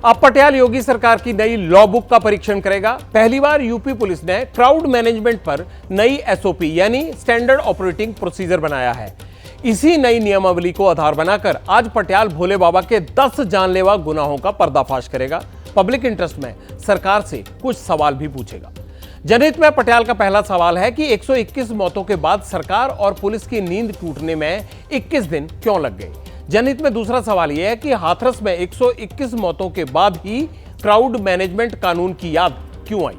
अब पटियाला योगी सरकार की नई लॉ बुक का परीक्षण करेगा। पहली बार यूपी पुलिस ने क्राउड मैनेजमेंट पर नई एसओपी यानी स्टैंडर्ड ऑपरेटिंग प्रोसीजर बनाया है। इसी नई नियमावली को आधार बनाकर आज पटियाला भोले बाबा के 10 जानलेवा गुनाहों का पर्दाफाश करेगा। पब्लिक इंटरेस्ट में सरकार से कुछ सवाल भी पूछेगा। जनहित में पटियाला का पहला सवाल है कि 121 मौतों के बाद सरकार और पुलिस की नींद टूटने में 21 दिन क्यों लग गए। जनहित में दूसरा सवाल यह है कि हाथरस में 121 मौतों के बाद ही क्राउड मैनेजमेंट कानून की याद क्यों आई।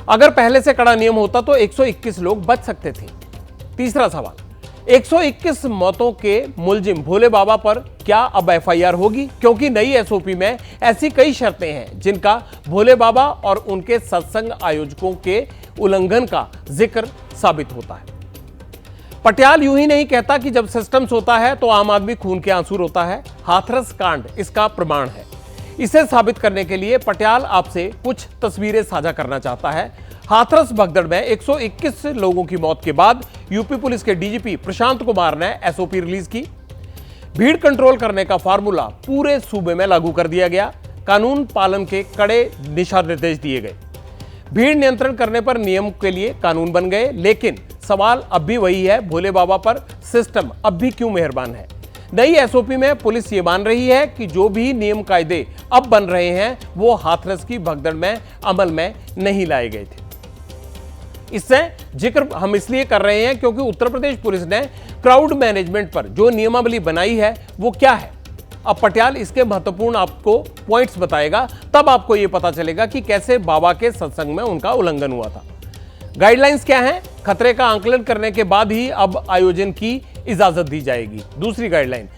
अगर पहले से कड़ा नियम होता तो 121 लोग बच सकते थे। तीसरा सवाल, 121 मौतों के मुलजिम भोले बाबा पर क्या अब एफआईआर होगी, क्योंकि नई एसओपी में ऐसी कई शर्तें हैं जिनका भोले बाबा और उनके सत्संग आयोजकों के उल्लंघन का जिक्र साबित होता है। पटियाला यूं ही नहीं कहता कि जब सिस्टम्स होता है तो आम आदमी खून के आंसू रोता है। हाथरस कांड इसका प्रमाण है। इसे साबित करने के लिए पटियाला आपसे कुछ तस्वीरें साझा करना चाहता है। हाथरस भगदड़ में 121 लोगों की मौत के बाद यूपी पुलिस के डीजीपी प्रशांत कुमार ने एसओपी रिलीज की। भीड़ कंट्रोल करने का फार्मूला पूरे सूबे में लागू कर दिया गया। कानून पालन के कड़े दिशा निर्देश दिए गए। भीड़ नियंत्रण करने पर नियम के लिए कानून बन गए, लेकिन सवाल अब भी वही है, भोले बाबा पर सिस्टम अब भी क्यों मेहरबान है। नई एसओपी में पुलिस ये मान रही है कि जो भी नियम कायदे अब बन रहे हैं वो हाथरस की भगदड़ में अमल में नहीं लाए गए थे। इससे जिक्र हम इसलिए कर रहे हैं क्योंकि उत्तर प्रदेश पुलिस ने क्राउड मैनेजमेंट पर जो नियमावली बनाई है वो क्या है। अब पटियाला इसके महत्वपूर्ण आपको पॉइंट्स बताएगा, तब आपको यह पता चलेगा कि कैसे बाबा के सत्संग में उनका उल्लंघन हुआ था। गाइडलाइंस क्या है? खतरे का आंकलन करने के बाद ही अब आयोजन की इजाजत दी जाएगी। दूसरी गाइडलाइन,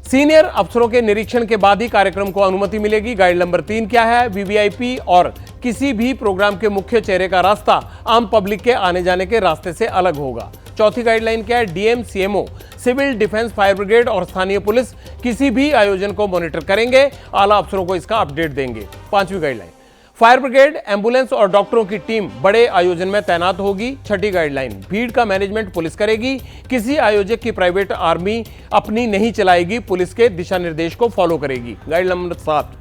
सीनियर अफसरों के निरीक्षण के बाद ही कार्यक्रम को अनुमति मिलेगी। गाइड नंबर 3 क्या है? वीवीआईपी और किसी भी प्रोग्राम के मुख्य चेहरे का रास्ता आम पब्लिक के आने जाने के रास्ते से अलग होगा। चौथी गाइडलाइन क्या है? DM, CMO, civil defence, fire brigade और स्थानीय पुलिस किसी भी आयोजन को मॉनिटर करेंगे, आला अफसरों को इसका अपडेट देंगे। पांचवी गाइडलाइन, फायर ब्रिगेड, एम्बुलेंस और डॉक्टरों की टीम बड़े आयोजन में तैनात होगी। छठी गाइडलाइन, भीड़ का मैनेजमेंट पुलिस करेगी। किसी आयोजक की प्राइवेट आर्मी अपनी नहीं चलाएगी, पुलिस के दिशा निर्देश को फॉलो करेगी। गाइड नंबर 7,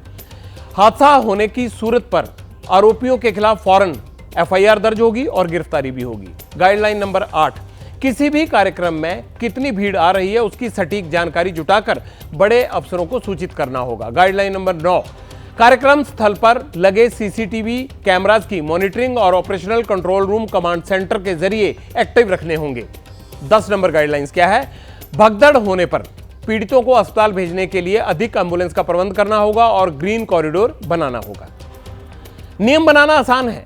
हादसा होने की सूरत पर आरोपियों के खिलाफ फौरन एफआईआर दर्ज होगी और गिरफ्तारी भी होगी। गाइडलाइन नंबर 8, किसी भी कार्यक्रम में कितनी भीड़ आ रही है उसकी सटीक जानकारी जुटाकर बड़े अफसरों को सूचित करना होगा। गाइडलाइन नंबर 9, कार्यक्रम स्थल पर लगे सीसीटीवी कैमरास की मॉनिटरिंग और operational control room command centre के जरिए एक्टिव रखने होंगे। 10 नंबर गाइडलाइंस क्या है? भगदड़ होने पर पीड़ितों को अस्पताल भेजने के लिए अधिक एम्बुलेंस का प्रबंध करना होगा और ग्रीन कॉरिडोर बनाना होगा। नियम बनाना आसान है,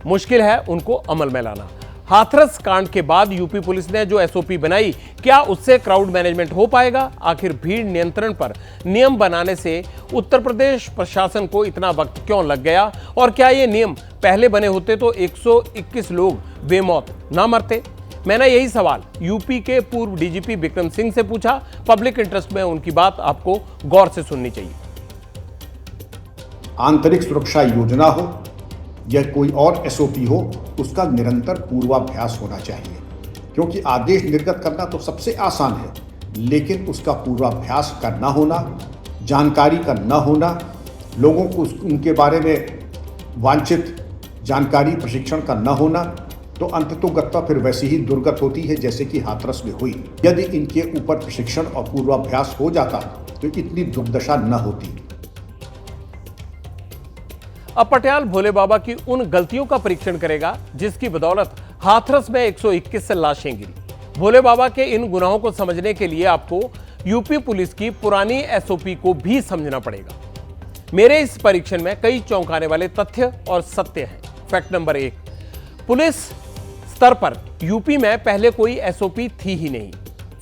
मुश्किल है उनको अमल में लाना। हाथरस कांड के बाद यूपी पुलिस ने जो एसओपी बनाई, क्या उससे क्राउड मैनेजमेंट हो पाएगा? आखिर भीड़ नियंत्रण पर नियम बनाने से उत्तर प्रदेश प्रशासन को इतना वक्त क्यों लग गया? और क्या ये नियम पहले बने होते तो 121 लोग बेमौत ना मरते? मैंने यही सवाल यूपी के पूर्व डीजीपी विक्रम सिंह से पूछा। पब्लिक इंटरेस्ट में उनकी बात आपको गौर से सुननी चाहिए। आंतरिक सुरक्षा योजना हो या कोई और एसओपी हो, उसका निरंतर पूर्वाभ्यास होना चाहिए, क्योंकि आदेश निर्गत करना तो सबसे आसान है, लेकिन उसका पूर्वाभ्यास का न होना, जानकारी का न होना, लोगों को उनके बारे में वांछित जानकारी प्रशिक्षण का न होना, तो अंततोगत्वा फिर वैसी ही दुर्गत होती है जैसे कि हाथरस में हुई। यदि इनके ऊपर प्रशिक्षण और पूर्वाभ्यास हो जाता तो इतनी दुर्दशा न होती। अब पटियाला भोले बाबा की उन गलतियों का परीक्षण करेगा जिसकी बदौलत हाथरस में 121 लाशें गिरी। भोले बाबा के इन गुनाहों को समझने के लिए आपको यूपी पुलिस की पुरानी एसओपी को भी समझना पड़ेगा। मेरे इस परीक्षण में कई चौंकाने वाले तथ्य और सत्य हैं। फैक्ट नंबर 1, पुलिस स्तर पर यूपी में पहले कोई एसओपी थी ही नहीं।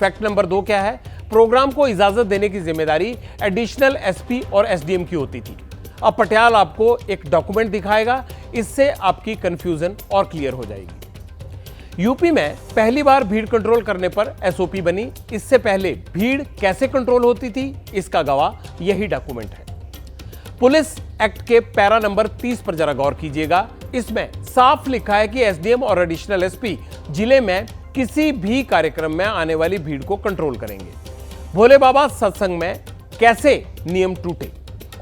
फैक्ट नंबर 2 क्या है? प्रोग्राम को इजाजत देने की जिम्मेदारी एडिशनल एसपी और एसडीएम की होती थी। अब पटियाला आपको एक डॉक्यूमेंट दिखाएगा, इससे आपकी कंफ्यूजन और क्लियर हो जाएगी। यूपी में पहली बार भीड़ कंट्रोल करने पर एसओपी बनी। इससे पहले भीड़ कैसे कंट्रोल होती थी, इसका गवाह यही डॉक्यूमेंट है। पुलिस एक्ट के पैरा नंबर 30 पर जरा गौर कीजिएगा। इसमें साफ लिखा है कि एसडीएम और एडिशनल एसपी जिले में किसी भी कार्यक्रम में आने वाली भीड़ को कंट्रोल करेंगे। भोले बाबा सत्संग में कैसे नियम टूटे?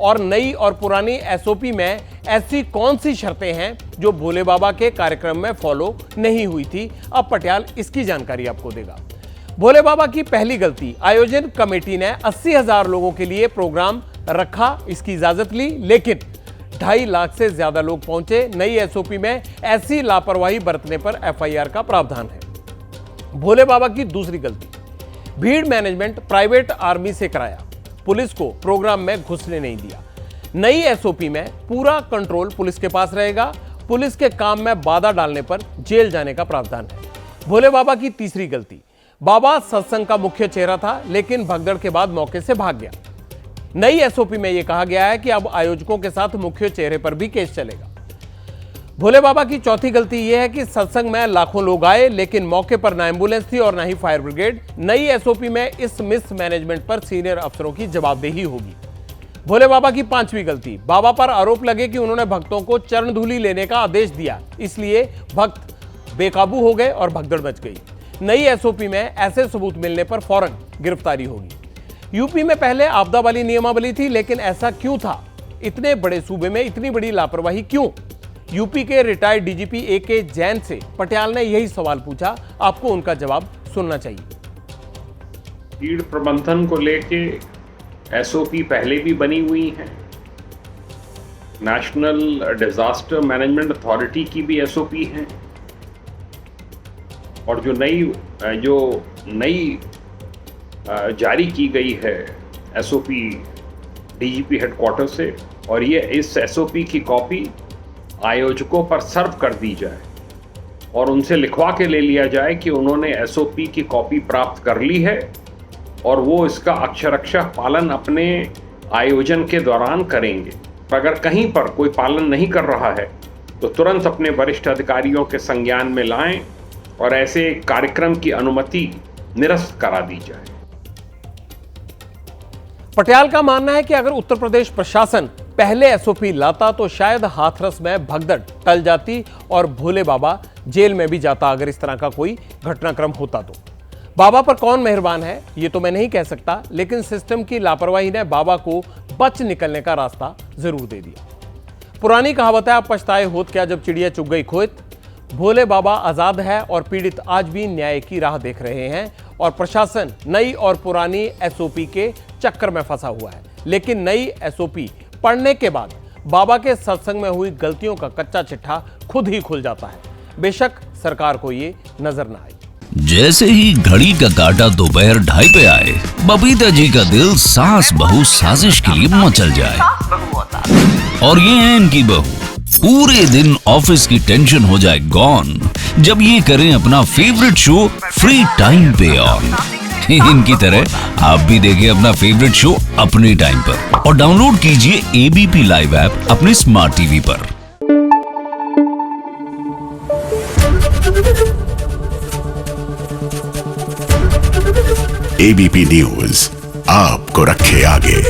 और नई और पुरानी एसओपी में ऐसी कौन सी शर्तें हैं जो भोले बाबा के कार्यक्रम में फॉलो नहीं हुई थी? अब पटियाल इसकी जानकारी आपको देगा। भोले बाबा की पहली गलती, आयोजन कमेटी ने 80,000 लोगों के लिए प्रोग्राम रखा, इसकी इजाजत ली, लेकिन 2.5 लाख से ज्यादा लोग पहुंचे। नई एसओपी में ऐसी लापरवाही बरतने पर एफआईआर का प्रावधान है। भोले बाबा की दूसरी गलती, भीड़ मैनेजमेंट प्राइवेट आर्मी से कराया, पुलिस को प्रोग्राम में घुसने नहीं दिया। नई एसओपी में पूरा कंट्रोल पुलिस के पास रहेगा, पुलिस के काम में बाधा डालने पर जेल जाने का प्रावधान है। भोले बाबा की तीसरी गलती, बाबा सत्संग का मुख्य चेहरा था लेकिन भगदड़ के बाद मौके से भाग गया। नई एसओपी में यह कहा गया है कि अब आयोजकों के साथ मुख्य चेहरे पर भी केस चलेगा। भोले बाबा की चौथी गलती यह है कि सत्संग में लाखों लोग आए लेकिन मौके पर ना एम्बुलेंस थी और ना ही फायर ब्रिगेड। नई एसओपी में इस मिस मैनेजमेंट पर सीनियर अफसरों की जवाबदेही होगी। भोले बाबा की पांचवी गलती, बाबा पर आरोप लगे कि उन्होंने भक्तों को चरण धूलि लेने का आदेश दिया, इसलिए भक्त बेकाबू हो गए और भगदड़ मच गई। नई एसओपी में ऐसे सबूत मिलने पर फौरन गिरफ्तारी होगी। यूपी में पहले आपदा वाली नियमावली थी, लेकिन ऐसा क्यों था? इतने बड़े सूबे में इतनी बड़ी लापरवाही क्यों? यूपी के रिटायर्ड डीजीपी ए.के. जैन से पटियाल ने यही सवाल पूछा, आपको उनका जवाब सुनना चाहिए। भीड़ प्रबंधन को लेके एसओपी पहले भी बनी हुई है, नेशनल डिजास्टर मैनेजमेंट अथॉरिटी की भी एसओपी है, और जो नई जारी की गई है एसओपी डीजीपी हेडक्वार्टर से, और ये इस एसओपी की कॉपी आयोजकों पर सर्व कर दी जाए और उनसे लिखवा के ले लिया जाए कि उन्होंने एसओपी की कॉपी प्राप्त कर ली है और वो इसका अक्षरशः पालन अपने आयोजन के दौरान करेंगे। अगर कहीं पर कोई पालन नहीं कर रहा है तो तुरंत अपने वरिष्ठ अधिकारियों के संज्ञान में लाएं और ऐसे कार्यक्रम की अनुमति निरस्त करा दी जाए। पटियाल का मानना है कि अगर उत्तर प्रदेश प्रशासन पहले एसओपी लाता तो शायद हाथरस में भगदड़ टल जाती और भोले बाबा जेल में भी जाता अगर इस तरह का कोई घटनाक्रम होता तो। बाबा पर कौन मेहरबान है ये तो मैं नहीं कह सकता, लेकिन सिस्टम की लापरवाही ने बाबा को बच निकलने का रास्ता जरूर दे दिया। पुरानी कहावत है, आप पछताए होत क्या जब चिड़िया चुग गई खोत। भोले बाबा आजाद है और पीड़ित आज भी न्याय की राह देख रहे हैं और प्रशासन नई और पुरानी एसओपी के चक्कर में फंसा हुआ है। लेकिन नई एसओपी पढ़ने के बाद बाबा के सत्संग में हुई गलतियों का कच्चा चिट्ठा खुद ही खुल जाता है, बेशक सरकार को ये नजर ना आए। जैसे ही घड़ी का काटा दोपहर 2:30 पे आए, बबीता जी का दिल सास बहू साजिश के लिए मचल जाए। और ये है इनकी बहू, पूरे दिन ऑफिस की टेंशन हो जाए गॉन जब ये करें अपना फेवरेट शो फ्री टाइम पे ऑन। इनकी तरह आप भी देखिए अपना फेवरेट शो अपने टाइम पर और डाउनलोड कीजिए एबीपी लाइव ऐप अपने स्मार्ट टीवी पर। एबीपी न्यूज आपको रखे आगे।